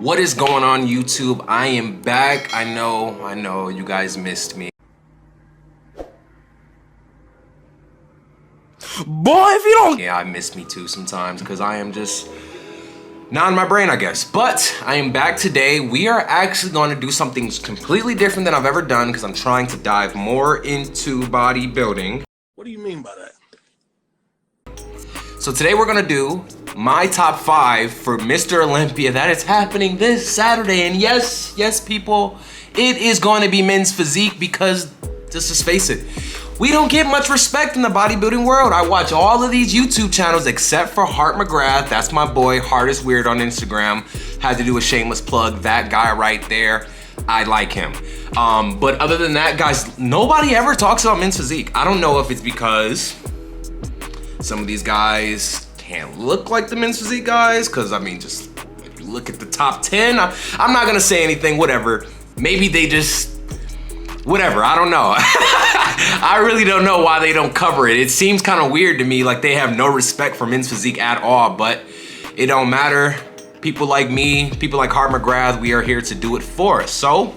What is going on, YouTube? I am back. I know, you guys missed me. Boy, if you don't... Yeah, I missed me too sometimes because I am just not in my brain, I guess. But I am back today. We are actually going to do something completely different than I've ever done because I'm trying to dive more into bodybuilding. What do you mean by that? So today we're gonna do my top 5 for Mr. Olympia. That is happening this Saturday. And yes, people, it is going to be men's physique because, just face it, we don't get much respect in the bodybuilding world. I watch all of these YouTube channels except for Hart McGrath. That's my boy, Hart is Weird on Instagram. Had to do a shameless plug, that guy right there. I like him. But other than that, guys, nobody ever talks about men's physique. I don't know if it's because some of these guys can't look like the men's physique guys, because I mean, just if you look at the top 10, I'm not gonna say anything, whatever. Maybe they just, whatever, I don't know. I really don't know why they don't cover it. It seems kind of weird to me, like they have no respect for men's physique at all, but it don't matter. People like me, people like Hart McGrath, we are here to do it for us. So,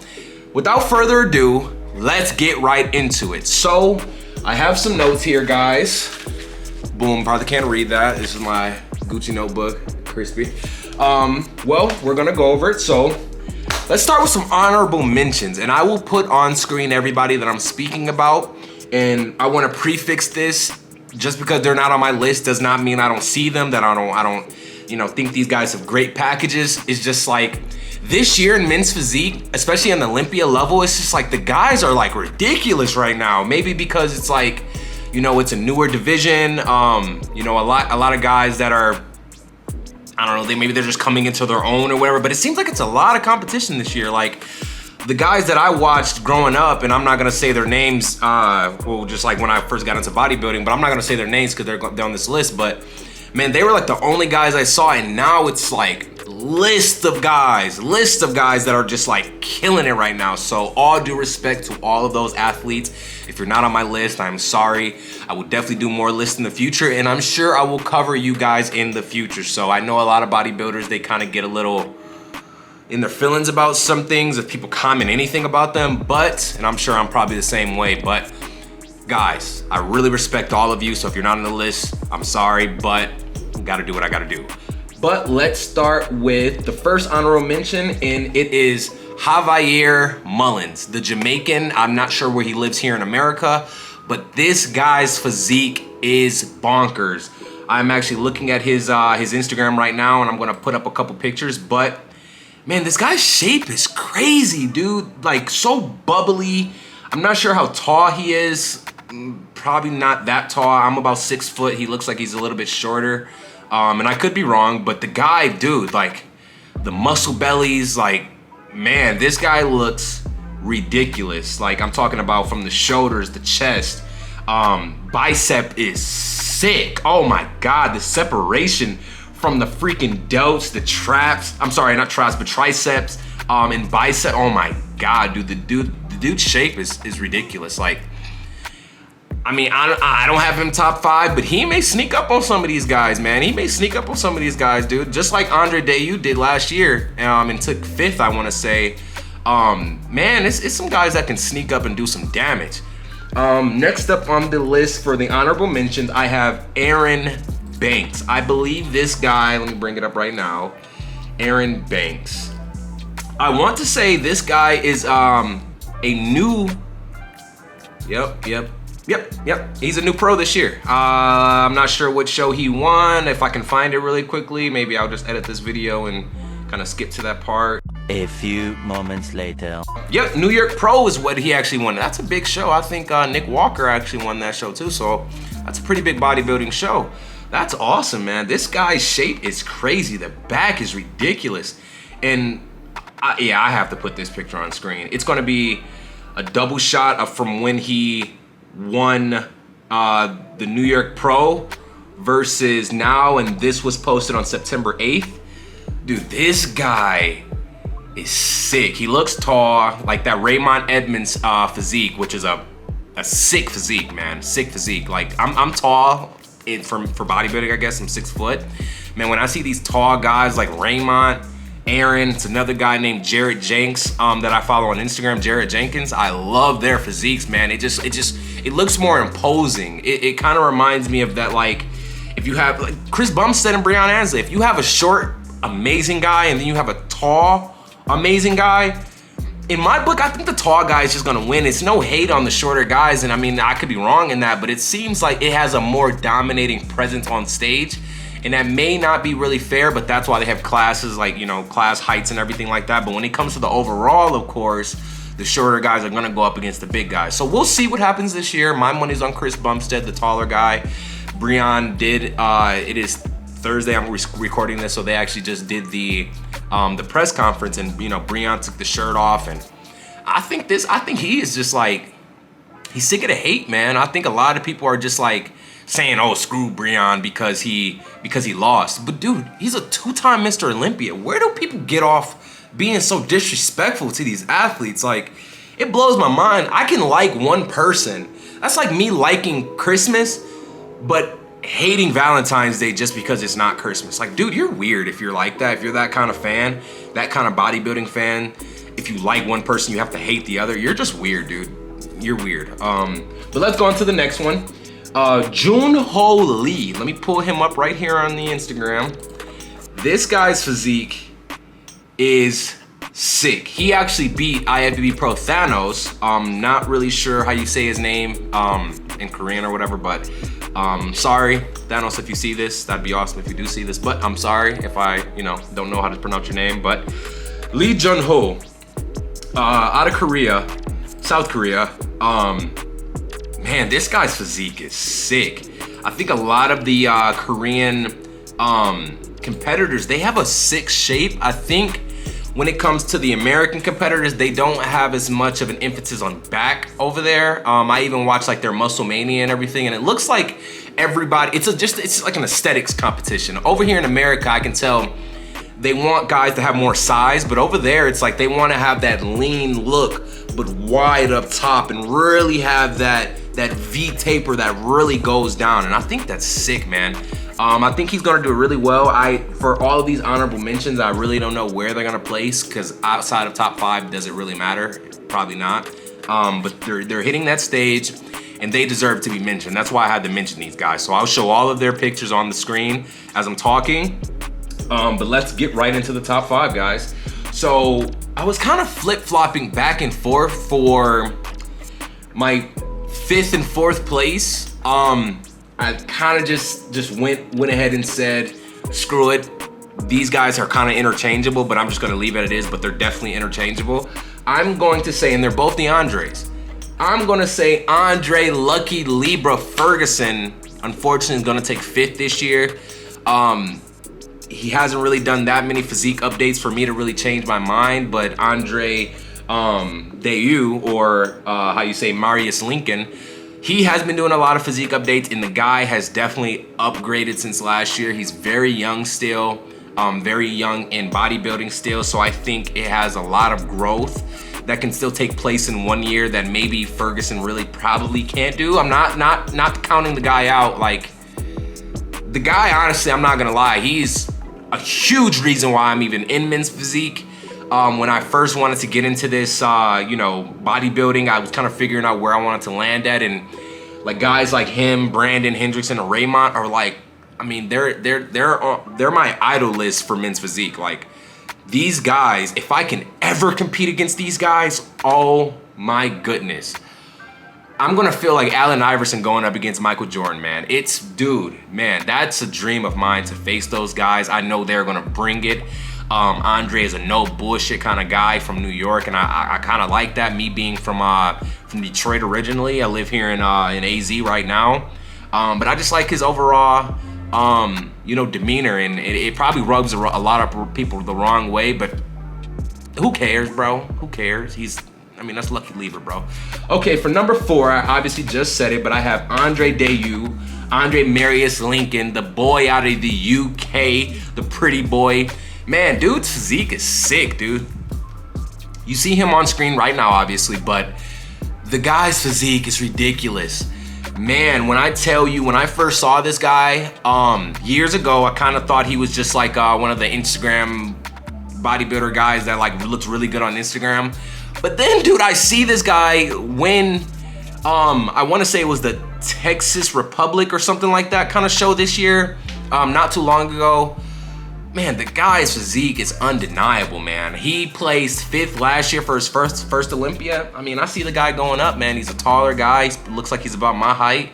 without further ado, let's get right into it. So, I have some notes here, guys. Boom, probably can't read that. This is my Gucci notebook, crispy. Well, we're gonna go over it. So let's start with some honorable mentions, and I will put on screen everybody that I'm speaking about. And I wanna prefix this, just because they're not on my list does not mean I don't see them, that I don't, think these guys have great packages. It's just like, this year in men's physique, especially on the Olympia level, it's just like the guys are like ridiculous right now. Maybe because it's like, it's a newer division. A lot of guys that are, I don't know, maybe they're just coming into their own or whatever, but it seems like it's a lot of competition this year. Like the guys that I watched growing up, and I'm not gonna say their names, just like when I first got into bodybuilding, but I'm not gonna say their names because they're on this list, but man, they were like the only guys I saw, and now it's like list of guys that are just like killing it right now. So all due respect to all of those athletes. If you're not on my list, I'm sorry. I will definitely do more lists in the future, and I'm sure I will cover you guys in the future. So I know a lot of bodybuilders, they kind of get a little in their feelings about some things if people comment anything about them, and I'm sure I'm probably the same way, but guys, I really respect all of you. So if you're not on the list, I'm sorry, but I gotta do what I gotta do. But let's start with the first honorable mention, and it is Javier Mullins, the Jamaican. I'm not sure where he lives here in America, but this guy's physique is bonkers. I'm actually looking at his Instagram right now, and I'm gonna put up a couple pictures, but man, this guy's shape is crazy, dude. Like, so bubbly. I'm not sure how tall he is. Probably not that tall. I'm about 6 foot. He looks like he's a little bit shorter. And I could be wrong, but the guy, dude, like the muscle bellies, like, man, this guy looks ridiculous. Like, I'm talking about from the shoulders, the chest, bicep is sick. Oh my God, the separation from the freaking delts, the traps, I'm sorry, not traps, but triceps, and bicep. Oh my God, dude, the dude's shape is ridiculous. Like, I mean, I don't have him top 5, but he may sneak up on some of these guys, man. He may sneak up on some of these guys, dude. Just like Deiu did last year, and took 5th, I want to say. Man, it's some guys that can sneak up and do some damage. Next up on the list for the honorable mentions, I have Aaron Banks. I believe this guy, let me bring it up right now. Aaron Banks. I want to say this guy is a new, Yep. He's a new pro this year. I'm not sure what show he won. If I can find it really quickly, maybe I'll just edit this video and kind of skip to that part. A few moments later. Yep, New York Pro is what he actually won. That's a big show. I think Nick Walker actually won that show too. So that's a pretty big bodybuilding show. That's awesome, man. This guy's shape is crazy. The back is ridiculous. And I have to put this picture on screen. It's gonna be a double shot of from when he won the New York Pro versus now, and this was posted on September 8th. Dude, this guy is sick. He looks tall, like that Raymont Edmonds physique, which is a sick physique, man. Sick physique. Like, I'm tall for bodybuilding, I guess. I'm 6 foot. Man, when I see these tall guys like Raymont Aaron. It's another guy named Jared Jenks that I follow on Instagram, Jared Jenkins. I love their physiques, man. It looks more imposing. It kind of reminds me of that, like, if you have like Chris Bumstead and Breon Ansley, if you have a short, amazing guy and then you have a tall, amazing guy, in my book, I think the tall guy is just gonna win. It's no hate on the shorter guys, and I mean, I could be wrong in that, but it seems like it has a more dominating presence on stage, and that may not be really fair, but that's why they have classes like, you know, class heights and everything like that. But when it comes to the overall, of course, the shorter guys are gonna go up against the big guys. So we'll see what happens this year. My money's on Chris Bumstead, the taller guy. Breon did, it is Thursday, I'm recording this, so they actually just did the press conference, and you know, Breon took the shirt off, and I think he is just like, he's sick of the hate, man. I think a lot of people are just like saying, oh, screw Breon because he lost. But dude, he's a 2-time Mr. Olympia. Where do people get off being so disrespectful to these athletes? Like, it blows my mind. I can like one person. That's like me liking Christmas, but hating Valentine's Day just because it's not Christmas. Like, dude, you're weird if you're like that. If you're that kind of fan, that kind of bodybuilding fan, if you like one person, you have to hate the other. You're just weird, dude. You're weird. But let's go on to the next one. Jun-Ho Lee. Let me pull him up right here on the Instagram. This guy's physique is sick. He actually beat IFBB Pro Thanos. Not really sure how you say his name in Korean or whatever, but sorry, Thanos, if you see this. That'd be awesome if you do see this, but I'm sorry if I, you know, don't know how to pronounce your name. But Lee Jun-Ho, out of Korea, South Korea. Man, this guy's physique is sick. I think a lot of the Korean competitors, they have a sick shape. I think when it comes to the American competitors, they don't have as much of an emphasis on back over there. I even watch like their Muscle Mania and everything, and it looks like everybody, it's like an aesthetics competition. Over here in America, I can tell they want guys to have more size, but over there, it's like they want to have that lean look, but wide up top, and really have that V taper that really goes down. And I think that's sick, man. I think he's gonna do really well. For all of these honorable mentions, I really don't know where they're gonna place, because outside of top 5, does it really matter? Probably not. But they're hitting that stage, and they deserve to be mentioned. That's why I had to mention these guys. So I'll show all of their pictures on the screen as I'm talking. But let's get right into the top 5, guys. So I was kind of flip-flopping back and forth for my 5th and 4th place. I kind of just went ahead and said, screw it. These guys are kind of interchangeable, but I'm just gonna leave it as it is, but they're definitely interchangeable. I'm going to say, and they're both the Andres, I'm gonna say Andre Lucky Libra Ferguson, unfortunately, is gonna take 5th this year. He hasn't really done that many physique updates for me to really change my mind, but Andre Deiu, or how you say Marius Lincoln, he has been doing a lot of physique updates, and the guy has definitely upgraded since last year. He's very young still, very young in bodybuilding still, so I think it has a lot of growth that can still take place in 1 year that maybe Ferguson really probably can't do. I'm not counting the guy out. Like, the guy, honestly, I'm not gonna lie, he's a huge reason why I'm even in men's physique. When I first wanted to get into this, you know, bodybuilding, I was kind of figuring out where I wanted to land at, and like guys like him, Brandon, Hendrickson, and Raymont are like, I mean, they're my idol list for men's physique. Like, these guys, if I can ever compete against these guys, oh my goodness. I'm gonna feel like Allen Iverson going up against Michael Jordan, man. Dude, man, that's a dream of mine to face those guys. I know they're gonna bring it. Andre is a no bullshit kind of guy from New York, and I kind of like that. Me being from Detroit originally, I live here in AZ right now, but I just like his overall, you know, demeanor, and it probably rubs a lot of people the wrong way, but who cares, bro? Who cares? I mean, that's Lucky Lever, bro. Okay, for number 4, I obviously just said it, but I have Andre Deiu, Andre Marius Lincoln, the boy out of the UK, the pretty boy. Man, dude's physique is sick, dude. You see him on screen right now, obviously, but the guy's physique is ridiculous. Man, when I tell you, when I first saw this guy years ago, I kind of thought he was just like one of the Instagram bodybuilder guys that like looks really good on Instagram. But then, dude, I see this guy win, I want to say it was the Texas Republic or something like that kind of show this year, not too long ago. Man, the guy's physique is undeniable, man. He placed 5th last year for his first Olympia. I mean, I see the guy going up, man. He's a taller guy. He looks like he's about my height.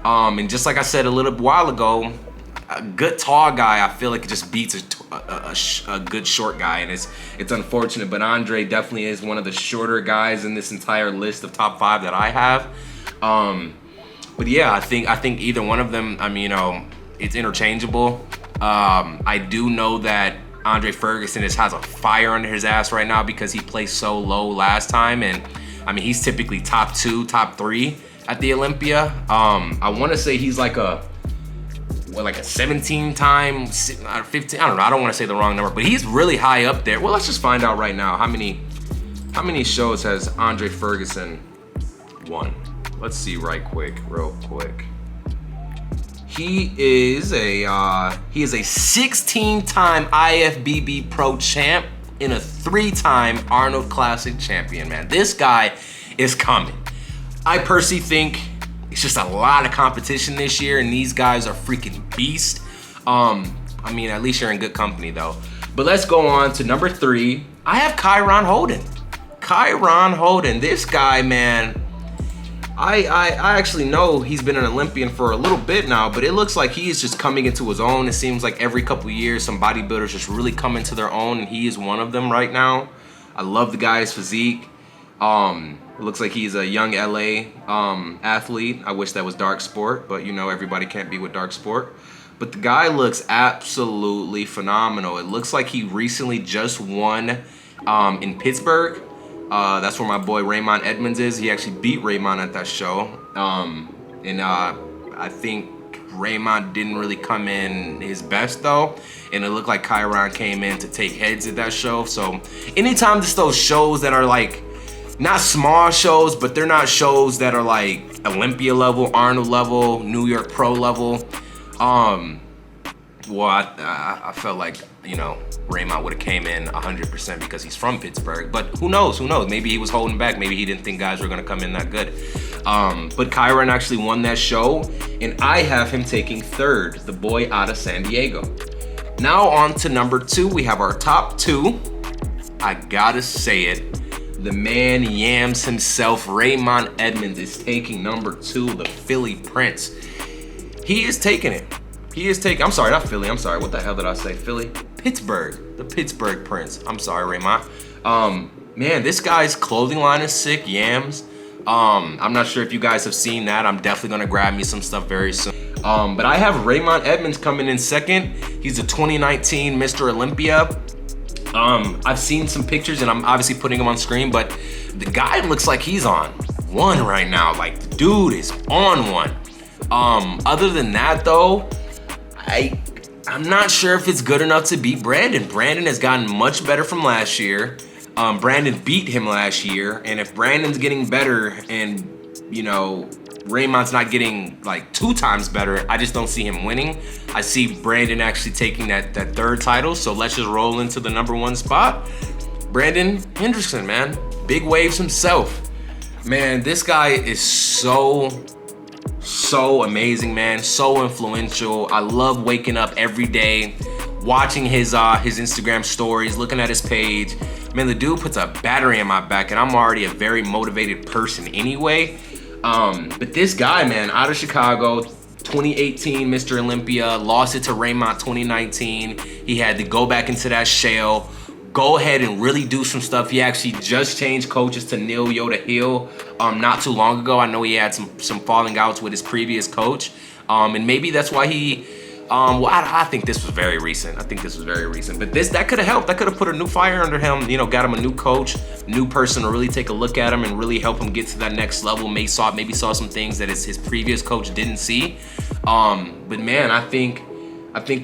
And just like I said a little while ago, a good tall guy, I feel like it just beats a good short guy, and it's unfortunate. But Andre definitely is one of the shorter guys in this entire list of top 5 that I have. But yeah, I think either one of them, I mean, you know, it's interchangeable. I do know that Andre Ferguson has a fire under his ass right now because he placed so low last time, and I mean, he's typically top 2, top 3 at the Olympia. I want to say he's like a 17-time, 15. I don't know. I don't want to say the wrong number, but he's really high up there. Well, let's just find out right now. How many shows has Andre Ferguson won? Let's see real quick. He is a 16-time IFBB Pro Champ and a 3-time Arnold Classic champion, man. This guy is coming. I personally think it's just a lot of competition this year, and these guys are freaking beasts. I mean, at least you're in good company, though. But let's go on to number 3. I have Kyron Holden. Kyron Holden. This guy, man, I actually know he's been an Olympian for a little bit now, but it looks like he is just coming into his own. It seems like every couple of years, some bodybuilders just really come into their own, and he is one of them right now. I love the guy's physique. It looks like he's a young LA athlete. I wish that was dark sport, but you know, everybody can't be with dark sport. But the guy looks absolutely phenomenal. It looks like he recently just won in Pittsburgh. That's where my boy Raymont Edmonds is. He actually beat Raymont at that show. I think Raymont didn't really come in his best though. And it looked like Kyron came in to take heads at that show. So anytime there's those shows that are like, not small shows, but they're not shows that are like Olympia level, Arnold level, New York Pro level. Well, I felt like, you know, Raymont would have came in 100% because he's from Pittsburgh. But who knows? Who knows? Maybe he was holding back. Maybe he didn't think guys were going to come in that good. But Kyron actually won that show, and I have him taking 3rd, the boy out of San Diego. Now on to number 2. We have our top 2. I gotta say it. The man yams himself, Raymont Edmonds, is taking number 2, the Philly Prince. He is taking it. I'm sorry, not Philly. I'm sorry. What the hell did I say? Philly? Pittsburgh. The Pittsburgh Prince. I'm sorry, Raymont. Man, this guy's clothing line is sick, yams. I'm not sure if you guys have seen that. I'm definitely gonna grab me some stuff very soon. But I have Raymont Edmonds coming in 2nd. He's a 2019 Mr. Olympia. I've seen some pictures, and I'm obviously putting them on screen, but the guy looks like he's on 1 right now. Like, the dude is on 1. Other than that, though, I'm not sure if it's good enough to beat Brandon. Brandon has gotten much better from last year. Brandon beat him last year, and if Brandon's getting better and, you know, Raymont's not getting like 2 times better, I just don't see him winning. I see Brandon actually taking that 3rd title, so let's just roll into the number 1 spot. Brandon Hendrickson, man. Big waves himself. Man, this guy is so amazing, man. So influential. I love waking up every day, watching his Instagram stories, looking at his page. Man, the dude puts a battery in my back, and I'm already a very motivated person anyway. But this guy, man, out of Chicago, 2018 Mr. Olympia, lost it to Raymont 2019. He had to go back into that shell, go ahead and really do some stuff. He actually just changed coaches to Neil Yoda Hill not too long ago. I know he had some falling outs with his previous coach. And maybe that's why he, well, I think this was very recent. But that could have helped. That could have put a new fire under him, you know, got him a new coach, new person to really take a look at him and really help him get to that next level. Maybe saw some things that his previous coach didn't see. But man, I think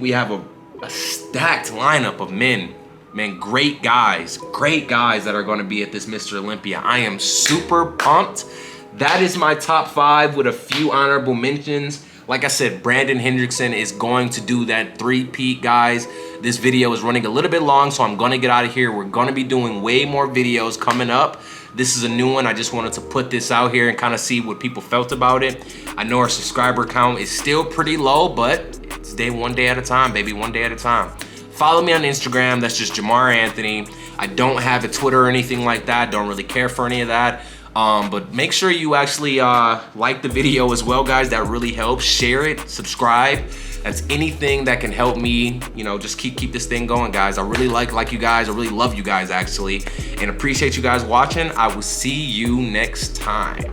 we have a stacked lineup of men. Man, great guys that are gonna be at this Mr. Olympia. I am super pumped. That is my top 5 with a few honorable mentions. Like I said, Brandon Hendrickson is going to do that three-peat, guys. This video is running a little bit long, so I'm gonna get out of here. We're gonna be doing way more videos coming up. This is a new one. I just wanted to put this out here and kind of see what people felt about it. I know our subscriber count is still pretty low, but it's one day at a time, baby, one day at a time. Follow me on Instagram, that's just Jamar Anthony. I don't have a Twitter or anything like that, don't really care for any of that. But make sure you actually like the video as well, guys. That really helps. Share it, subscribe. That's anything that can help me, you know, just keep this thing going, guys. I really like you guys. I really love you guys, actually, and appreciate you guys watching. I will see you next time.